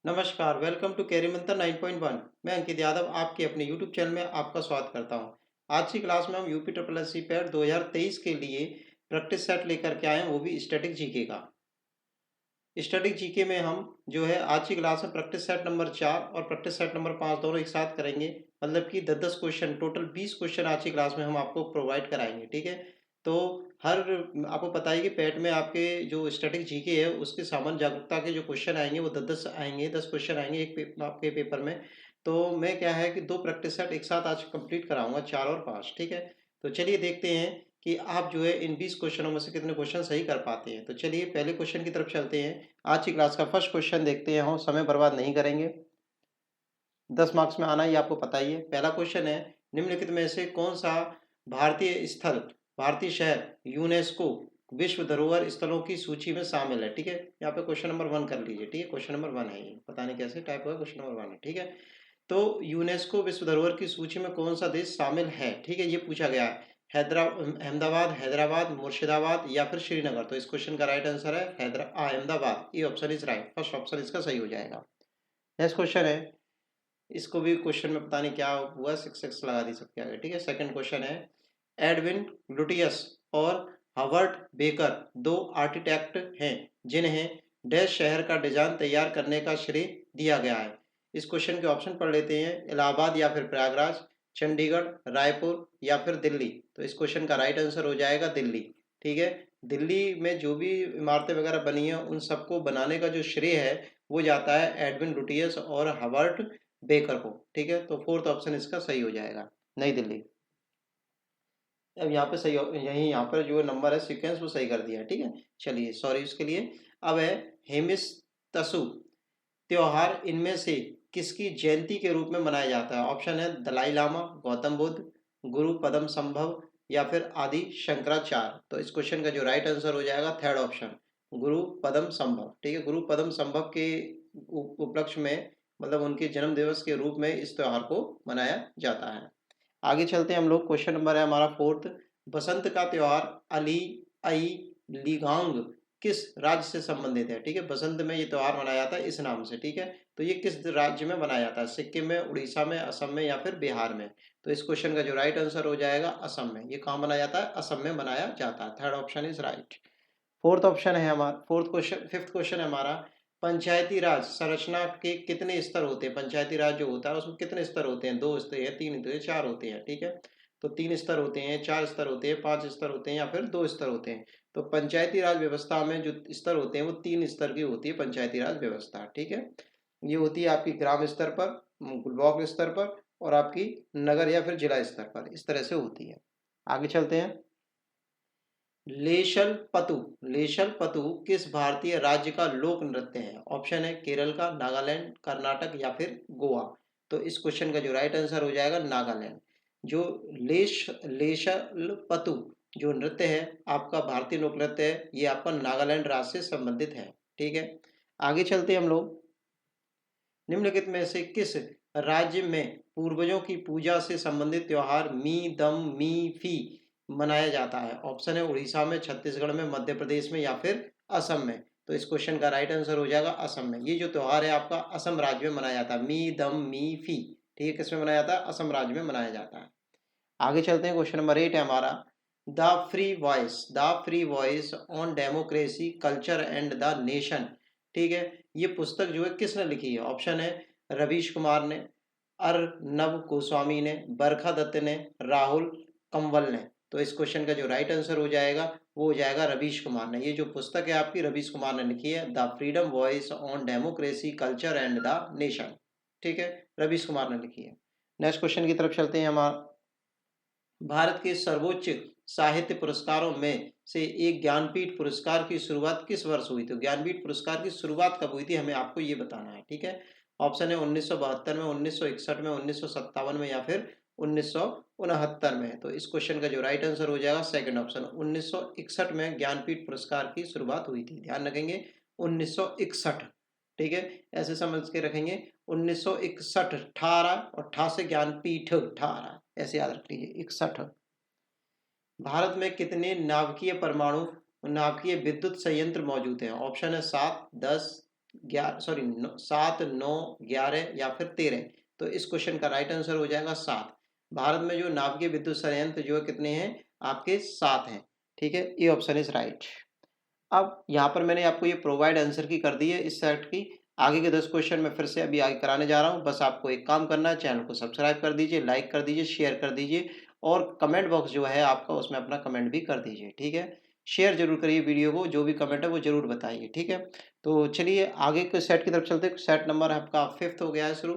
नमस्कार, welcome to carry मंत्र 9.1। मैं अंकित यादव आपके अपने यूट्यूब चैनल में आपका स्वागत करता हूं। आज की क्लास में हम UP triple S C PET 2023 के लिए प्रैक्टिस सेट लेकर के आए हैं, वो भी स्टैटिक जीके का। स्टैटिक जीके में हम जो है आज की क्लास में प्रैक्टिस सेट नंबर 4 और प्रैक्टिस सेट नंबर 5 दोनों एक साथ करेंगे। मतलब कि 10-10 क्वेश्चन, टोटल 20 क्वेश्चन आज की क्लास में हम आपको प्रोवाइड कराएंगे, ठीक है। तो हर आपको पता है कि पैट में आपके जो स्टैटिक जीके है उसके सामान्य जागरूकता के जो क्वेश्चन आएंगे वो 10-10 आएंगे, 10 क्वेश्चन आएंगे आपके पेपर में। तो मैं क्या है कि 2 प्रैक्टिस सेट एक साथ आज कंप्लीट कराऊंगा, 4 और 5, ठीक है। तो चलिए देखते हैं कि आप जो है इन 20 क्वेश्चनों में से कितने क्वेश्चन सही कर पाते हैं। तो चलिए पहले क्वेश्चन की तरफ चलते हैं। आज की क्लास का फर्स्ट क्वेश्चन देखते हैं, हम समय बर्बाद नहीं करेंगे। 10 मार्क्स में आना ही आपको पता ही है। पहला क्वेश्चन है, निम्नलिखित में से कौन सा भारतीय स्थल, भारतीय शहर यूनेस्को विश्व धरोहर स्थलों की सूची में शामिल है, ठीक है। यहाँ पे क्वेश्चन नंबर 1 कर लीजिए, ठीक है। क्वेश्चन नंबर 1 है, ये पता नहीं कैसे टाइप हुआ, क्वेश्चन नंबर 1 है, ठीक है। तो यूनेस्को विश्व धरोहर की सूची में कौन सा देश शामिल है, ठीक है, ये पूछा गया है। अहमदाबाद, हैदराबाद, मुर्शिदाबाद या फिर श्रीनगर। तो इस क्वेश्चन का राइट आंसर है अहमदाबाद। ये option is right, first option इसका सही हो जाएगा। नेक्स्ट क्वेश्चन है, इसको भी क्वेश्चन में पता नहीं क्या हुआ, 6 लगा दी सबके आगे, ठीक है। सेकंड क्वेश्चन है, एडविन लुटियस और हवर्ट बेकर दो आर्किटेक्ट हैं जिन्हें डैश शहर का डिजाइन तैयार करने का श्रेय दिया गया है। इस क्वेश्चन के ऑप्शन पढ़ लेते हैं, इलाहाबाद या फिर प्रयागराज, चंडीगढ़, रायपुर या फिर दिल्ली। तो इस क्वेश्चन का राइट आंसर हो जाएगा दिल्ली, ठीक है। दिल्ली में जो भी इमारतें वगैरह बनी है उन सबको बनाने का जो श्रेय है वो जाता है एडविन लुटियस और हवर्ट बेकर को, ठीक है। तो फोर्थ ऑप्शन इसका सही हो जाएगा, नई दिल्ली। अब यहाँ पे सही यही यहाँ पर जो नंबर है सीक्वेंस वो सही कर दिया है, ठीक है। चलिए सॉरी उसके लिए। अब है, हेमिस तसु त्योहार इनमें से किसकी जयंती के रूप में मनाया जाता है। ऑप्शन है दलाई लामा, गौतम बुद्ध, गुरु पदम संभव या फिर आदि शंकराचार्य। तो इस क्वेश्चन का जो राइट आंसर हो जाएगा थर्ड ऑप्शन, गुरु पदम संभव, ठीक है। गुरु पदम संभव के उपलक्ष्य में, मतलब उनके जन्म दिवस के रूप में इस त्योहार को मनाया जाता है। आगे चलते हैं हम लोग, क्वेश्चन नंबर है हमारा फोर्थ, बसंत का त्योहार अली आई लिगांग किस राज्य से संबंधित है, ठीक है। बसंत में ये त्योहार मनाया जाता है इस नाम से, ठीक है। तो ये किस राज्य में मनाया जाता है, सिक्किम में, उड़ीसा में, असम में या फिर बिहार में। तो इस क्वेश्चन का जो राइट आंसर हो जाएगा असम में। ये कहाँ मनाया जाता है, असम में मनाया जाता है। Third option is right. Fourth option है हमारा, फोर्थ क्वेश्चन, फिफ्थ क्वेश्चन है हमारा, पंचायती राज संरचना के कितने स्तर होते हैं। पंचायती राज जो होता है उसमें कितने स्तर होते हैं, 2 होते हैं, 3 होते हैं, 4 होते हैं, ठीक है। तो 3 स्तर होते हैं, 4 स्तर होते हैं, 5 स्तर होते हैं या फिर 2 स्तर होते हैं। तो पंचायती राज व्यवस्था में जो स्तर होते हैं वो 3 स्तर की होती है पंचायती राज व्यवस्था, ठीक है। ये होती है आपकी ग्राम स्तर पर, ब्लॉक स्तर पर और आपकी नगर या फिर जिला स्तर पर, इस तरह से होती है। आगे चलते हैं, लेशल पतु, लेशल पतु किस भारतीय राज्य का लोक नृत्य है। ऑप्शन है केरल का, नागालैंड, कर्नाटक या फिर गोवा। तो इस क्वेश्चन का जो राइट आंसर हो जाएगा नागालैंड। जो लेशल पतु जो नृत्य है आपका, भारतीय लोक नृत्य है, ये आपका नागालैंड राज्य से संबंधित है, ठीक है। आगे चलते हैं हम लोग, निम्नलिखित में से किस राज्य में पूर्वजों की पूजा से संबंधित त्योहार मी दम मी फी मनाया जाता है। ऑप्शन है उड़ीसा में, छत्तीसगढ़ में, मध्य प्रदेश में या फिर असम में। तो इस क्वेश्चन का राइट आंसर हो जाएगा असम में। ये जो त्योहार है आपका असम राज्य में मनाया जाता है, मी दम मी फी, ठीक है। किसमें मनाया जाता है, असम राज्य में मनाया जाता है। आगे चलते हैं, क्वेश्चन नंबर 8 है हमारा, the free voice on democracy culture and the nation, ठीक है। ये पुस्तक जो है किसने लिखी है। ऑप्शन है रवीश कुमार ने, अर्नब गोस्वामी ने, बरखा दत्त ने, राहुल कंवल ने। तो इस क्वेश्चन का जो राइट आंसर हो जाएगा वो हो जाएगा रवीश कुमार ने। ये जो पुस्तक है आपकी रवीश कुमार ने लिखी है, the freedom voice on democracy culture and the nation, ठीक है, रवीश कुमार ने लिखी है। नेक्स्ट क्वेश्चन की तरफ चलते हैं हमारा, भारत के सर्वोच्च साहित्य पुरस्कारों में से एक ज्ञानपीठ पुरस्कार की शुरुआत किस वर्ष हुई। तो ज्ञानपीठ पुरस्कार की शुरुआत कब हुई थी, हमें आपको ये बताना है, ठीक है। ऑप्शन है 1972 में, 1961 में, 1957 में या फिर 1969 में। तो इस क्वेश्चन का जो राइट आंसर हो जाएगा सेकंड ऑप्शन, 1961 में ज्ञानपीठ पुरस्कार की शुरुआत हुई थी। ध्यान रखेंगे 1961, ठीक है, ऐसे समझ के रखेंगे। 1961 18 और 18 से ज्ञानपीठ 18, ऐसे याद रख लीजिए 61। भारत में कितने नाभिकीय परमाणु नाभिकीय विद्युत संयंत्र मौजूद हैं। ऑप्शन है 7, 10, 7, 9, 11 या फिर 13। तो इस क्वेश्चन का राइट आंसर हो जाएगा 7। भारत में जो नाभिकीय विद्युत संयंत्र जो है कितने हैं आपके 7 हैं। ठीक है, ये ऑप्शन इज राइट। अब यहाँ पर मैंने आपको ये प्रोवाइड आंसर की कर दी है इस सेट की। आगे के 10 क्वेश्चन मैं फिर से अभी आगे कराने जा रहा हूँ। बस आपको एक काम करना है, चैनल को सब्सक्राइब कर दीजिए, लाइक कर दीजिए, शेयर कर दीजिए और कमेंट बॉक्स जो है आपका उसमें अपना कमेंट भी कर दीजिए। ठीक है, शेयर जरूर करिए वीडियो को, जो भी कमेंट है वो जरूर बताइए। ठीक है, तो चलिए आगे के सेट की तरफ चलते हैं। सेट नंबर आपका 5th हो गया है शुरू।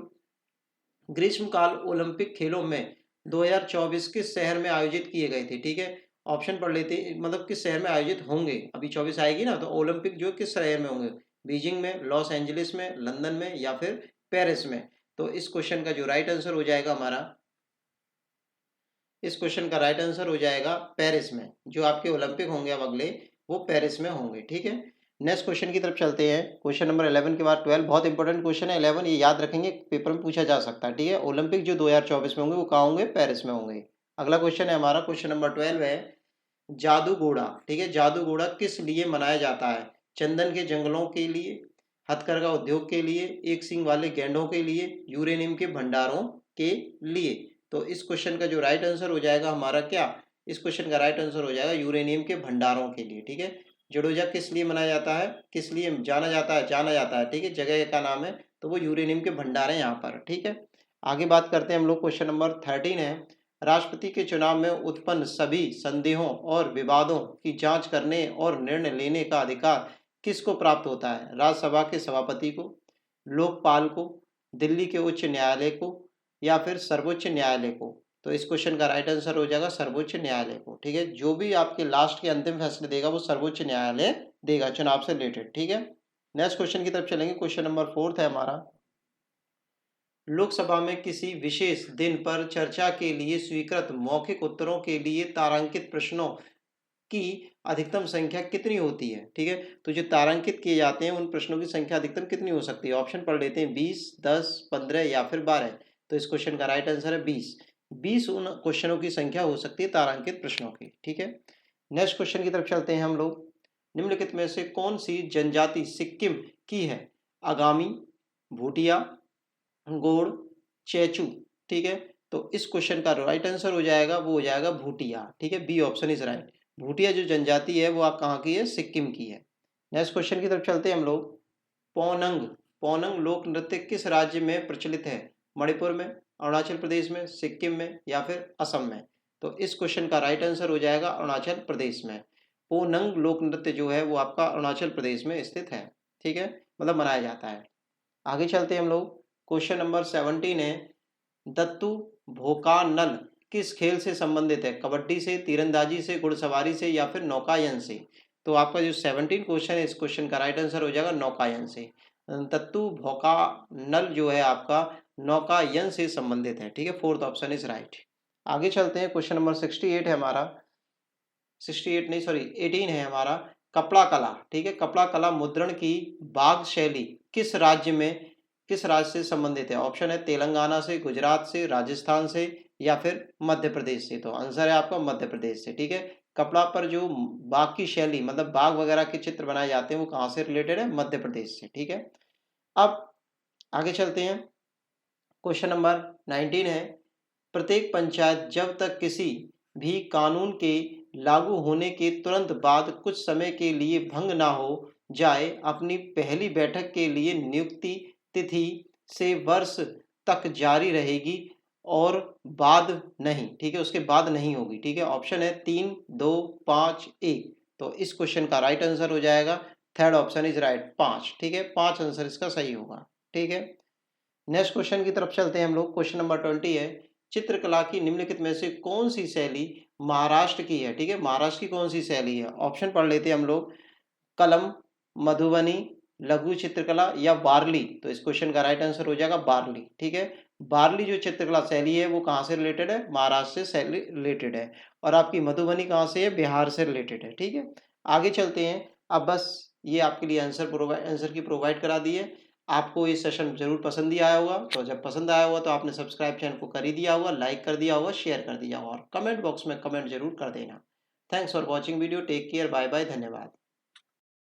ग्रीष्मकाल ओलंपिक खेलों में 2024 किस शहर में आयोजित किए गए थे। ठीक है, ऑप्शन पढ़ लेते हैं, मतलब किस शहर में आयोजित होंगे। अभी 24 आएगी ना, तो ओलंपिक जो किस शहर में होंगे, बीजिंग में, लॉस एंजलिस में, लंदन में या फिर पेरिस में। तो इस क्वेश्चन का जो राइट आंसर हो जाएगा हमारा, इस क्वेश्चन का राइट आंसर हो जाएगा पेरिस में। जो आपके ओलंपिक होंगे अब अगले, वो पेरिस में होंगे। ठीक है, नेक्स्ट क्वेश्चन की तरफ चलते हैं। क्वेश्चन नंबर 11 के बाद 12 बहुत इंपॉर्टेंट क्वेश्चन है। 11 ये याद रखेंगे, पेपर में पूछा जा सकता है। ठीक है, ओलंपिक जो 2024 में होंगे वो कहाँ होंगे, पेरिस में होंगे। अगला क्वेश्चन है हमारा, क्वेश्चन नंबर 12 है जादू घोड़ा। ठीक है, जादू घोड़ा किस लिए मनाया जाता है। चंदन के जंगलों के लिए, हथकरघा उद्योग के लिए, एक सींग वाले गैंडों के लिए, यूरेनियम के भंडारों के लिए। तो इस क्वेश्चन का जो राइट आंसर हो जाएगा हमारा क्या, इस क्वेश्चन का राइट आंसर हो जाएगा यूरेनियम के भंडारों के लिए। ठीक है, जडोजा किस लिए मनाया जाता है, किस लिए जाना जाता है। ठीक है, जगह का नाम है, तो वो यूरेनियम के भंडार है यहाँ पर। ठीक है, आगे बात करते हैं हम लोग। क्वेश्चन नंबर 13 है, राष्ट्रपति के चुनाव में उत्पन्न सभी संदेहों और विवादों की जांच करने और निर्णय लेने का अधिकार किसको प्राप्त होता है। राज्यसभा के सभापति को, लोकपाल को, दिल्ली के उच्च न्यायालय को या फिर सर्वोच्च न्यायालय को। तो इस क्वेश्चन का राइट आंसर हो जाएगा सर्वोच्च न्यायालय को। ठीक है, जो भी आपके लास्ट के अंतिम फैसले देगा वो सर्वोच्च न्यायालय देगा चुनाव से रिलेटेड। ठीक है, नेक्स्ट क्वेश्चन की तरफ चलेंगे। क्वेश्चन नंबर 4 है हमारा, लोकसभा में किसी विशेष दिन पर चर्चा के लिए स्वीकृत मौखिक उत्तरों के लिए तारांकित प्रश्नों की अधिकतम संख्या कितनी होती है। ठीक है, तो जो तारांकित किए जाते हैं उन प्रश्नों की संख्या अधिकतम कितनी हो सकती है। ऑप्शन पढ़ लेते हैं, 20, 10, 15 या फिर 12। तो इस क्वेश्चन का राइट आंसर है 20। 20 उन क्वेश्चनों की संख्या हो सकती है तारांकित प्रश्नों की। ठीक है, नेक्स्ट क्वेश्चन की तरफ चलते हैं हम लोग। निम्नलिखित में से कौन सी जनजाति सिक्किम की है। आगामी, भूटिया, गोड़, चेचू। ठीक है, तो इस क्वेश्चन का राइट आंसर हो जाएगा, वो हो जाएगा भूटिया। ठीक है, B option is right. Bhutia जो जनजाति है वो आप कहाँ की है, सिक्किम की है। नेक्स्ट क्वेश्चन की तरफ चलते हैं हम लोग। पोनंग, पोनंग लोक नृत्य किस राज्य में प्रचलित है। मणिपुर में, अरुणाचल प्रदेश में, सिक्किम में या फिर असम में। तो इस क्वेश्चन का राइट आंसर हो जाएगा अरुणाचल प्रदेश में। पोनंग लोक नृत्य जो है वो आपका अरुणाचल प्रदेश में स्थित है। ठीक है, मतलब मनाया जाता है। आगे चलते हैं हम लोग। क्वेश्चन नंबर 17 है, दत्तू भोकानल किस खेल से संबंधित है। कबड्डी से, तीरंदाजी से, घुड़सवारी से या फिर नौकायन से। तो आपका जो 17 क्वेश्चन है, इस क्वेश्चन का राइट आंसर हो जाएगा नौकायन से। दत्तू भोकानल जो है आपका नौकायन से संबंधित है। ठीक है, 4th ऑप्शन इज राइट। आगे चलते हैं। क्वेश्चन नंबर 68 है हमारा, 68 नहीं सॉरी 18 है हमारा, कपड़ा कला। ठीक है, कपड़ा कला मुद्रण की बाग शैली किस राज्य में, किस राज्य से संबंधित है। ऑप्शन है तेलंगाना से, गुजरात से, राजस्थान से या फिर मध्य प्रदेश से। तो आंसर है आपका मध्य प्रदेश से। ठीक है, कपड़ा पर जो बाग की शैली, मतलब बाग वगैरह के चित्र बनाए जाते हैं, वो कहाँ से रिलेटेड है, मध्य प्रदेश से। ठीक है, अब आगे चलते हैं। क्वेश्चन नंबर 19 है, प्रत्येक पंचायत जब तक किसी भी कानून के लागू होने के तुरंत बाद कुछ समय के लिए भंग ना हो जाए, अपनी पहली बैठक के लिए नियुक्ति तिथि से वर्ष तक जारी रहेगी और बाद नहीं। ठीक है, उसके बाद नहीं होगी। ठीक है, ऑप्शन है 3, 2, 5, 1। तो इस क्वेश्चन का राइट आंसर हो जाएगा 3rd ऑप्शन इज राइट, 5। ठीक है, 5 आंसर इसका सही होगा। ठीक है, नेक्स्ट क्वेश्चन की तरफ चलते हैं हम लोग। क्वेश्चन नंबर 20 है, चित्रकला की निम्नलिखित में से कौन सी शैली महाराष्ट्र की है। ठीक है, महाराष्ट्र की कौन सी शैली है। ऑप्शन पढ़ लेते हैं हम लोग, कलम, मधुबनी, लघु चित्रकला या बार्ली। तो इस क्वेश्चन का राइट आंसर हो जाएगा बार्ली। ठीक है, बार्ली जो चित्रकला शैली है वो कहाँ से रिलेटेड है, महाराष्ट्र से शैली रिलेटेड है। और आपकी मधुबनी कहाँ से है, बिहार से रिलेटेड है। ठीक है, आगे चलते हैं। अब बस ये आपके लिए आंसर की प्रोवाइड करा दी है। आपको ये सेशन जरूर पसंद ही आया होगा। तो जब पसंद आया होगा तो आपने सब्सक्राइब चैनल को कर ही दिया होगा, लाइक कर दिया होगा, शेयर कर दिया होगा और कमेंट बॉक्स में कमेंट जरूर कर देना। Thanks for watching video, take care, bye bye, धन्यवाद।